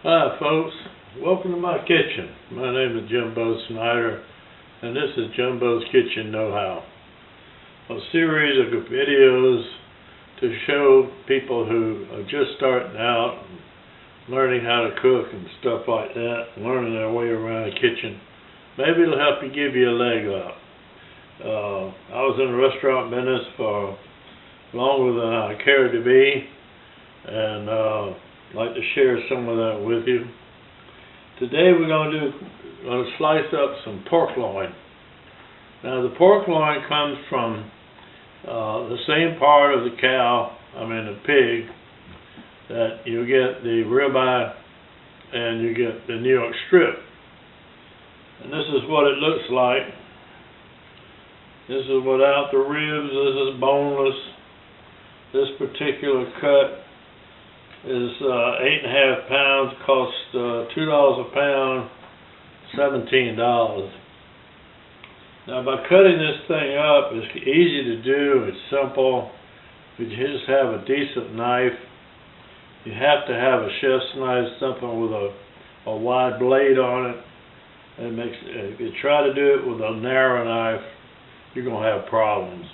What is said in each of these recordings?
Hi folks, welcome to my kitchen. My name is Jimbo Snyder and this is Jimbo's Kitchen Know-How. A series of videos to show people who are just starting out, learning how to cook and stuff like that, learning their way around the kitchen. Maybe it'll help you, give you a leg up. I was in the restaurant business for longer than I cared to be, and I'd like to share some of that with you. Today we're going to slice up some pork loin. Now the pork loin comes from the same part of the the pig, that you get the ribeye and you get the New York strip. And this is what it looks like. This is without the ribs. This is boneless. This particular cut is 8.5 pounds, costs $2 a pound, $17. Now by cutting this thing up, it's easy to do, it's simple. You just have a decent knife. You have to have a chef's knife, something with a wide blade on it. If you try to do it with a narrow knife, you're going to have problems.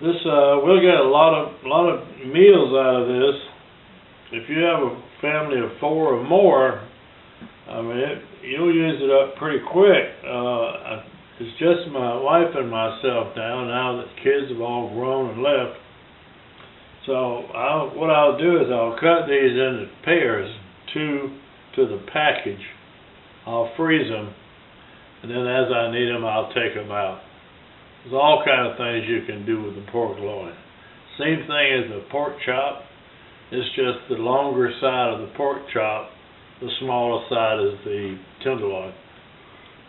We'll get a lot of meals out of this. If you have a family of 4 or more, you'll use it up pretty quick. It's just my wife and myself now that the kids have all grown and left. So what I'll do is I'll cut these into pairs, 2 to the package. I'll freeze them, and then as I need them, I'll take them out. There's all kind of things you can do with the pork loin. Same thing as the pork chop. It's just the longer side of the pork chop, the smaller side is the tenderloin.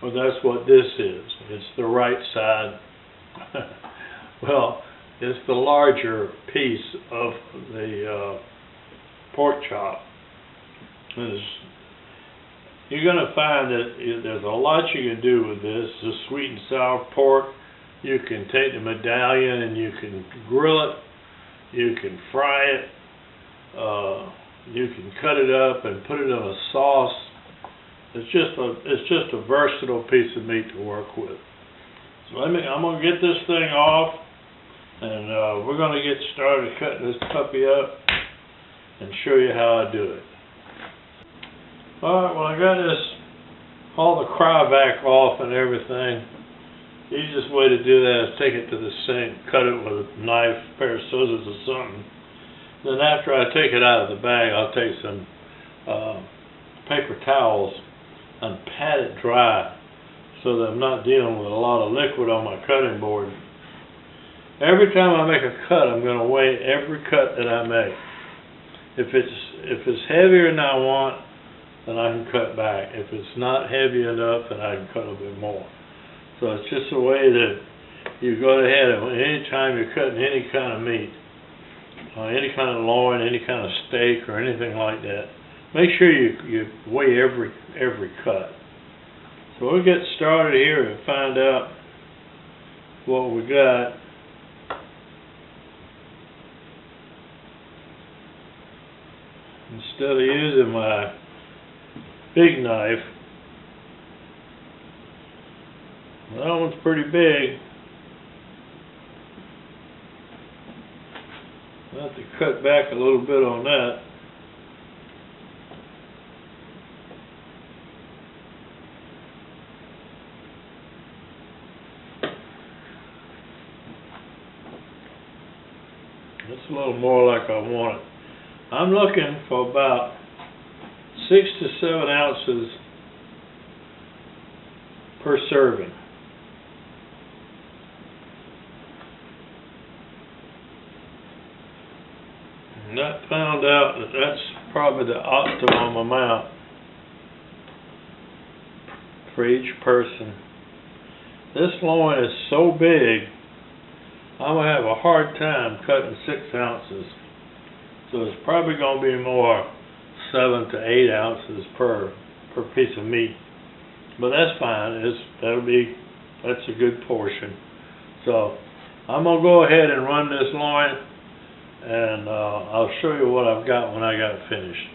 Well, that's what this is. It's the right side. Well, it's the larger piece of the pork chop. You're going to find that there's a lot you can do with this. The sweet and sour pork. You can take the medallion and you can grill it. You can fry it. You can cut it up and put it in a sauce. It's just a versatile piece of meat to work with. So I'm going to get this thing off, and we're going to get started cutting this puppy up and show you how I do it. Alright, well I got all the cryovac off and everything. The easiest way to do that is take it to the sink, cut it with a knife, a pair of scissors or something. Then after I take it out of the bag, I'll take some paper towels and pat it dry so that I'm not dealing with a lot of liquid on my cutting board. Every time I make a cut, I'm going to weigh every cut that I make. If it's heavier than I want, then I can cut back. If it's not heavy enough, then I can cut a bit more. So it's just a way that you go ahead and anytime you're cutting any kind of meat, any kind of loin, any kind of steak or anything like that, make sure you weigh every cut. So we'll get started here and find out what we got. Instead of using my big knife, that one's pretty big. I'll have to cut back a little bit on that. That's a little more like I want it. I'm looking for about 6 to 7 ounces per serving. And I found out that that's probably the optimum amount for each person. This loin is so big, I'm going to have a hard time cutting 6 ounces. So it's probably going to be more 7 to 8 ounces per piece of meat. But that's fine. That's a good portion. So I'm going to go ahead and run this loin, and I'll show you what I've got when I got it finished.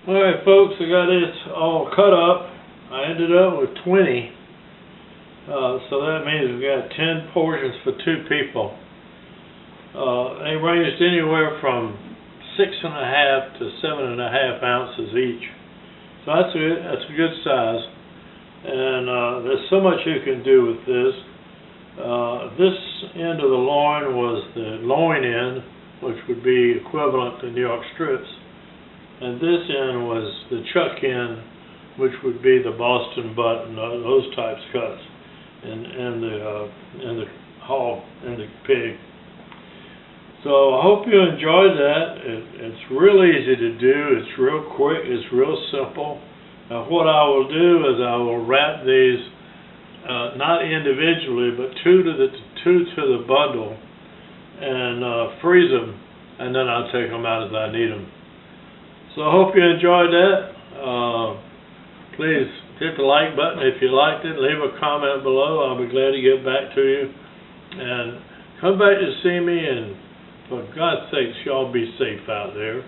Alright folks, I got this all cut up. I ended up with 20. So that means we've got 10 portions for 2 people. They ranged anywhere from 6.5 to 7.5 ounces each. So that's a good size. And there's so much you can do with this. This end of the loin was the loin end, which would be equivalent to New York strips. And this end was the chuck end, which would be the Boston butt and those types cuts, and the hog and the pig. So I hope you enjoyed that. It's real easy to do. It's real quick. It's real simple. Now what I will do is I will wrap these not individually, but two to the bundle, and freeze them, and then I'll take them out as I need them. So I hope you enjoyed that. Please hit the like button if you liked it. Leave a comment below. I'll be glad to get back to you. And come back to see me, and for God's sakes, y'all be safe out there.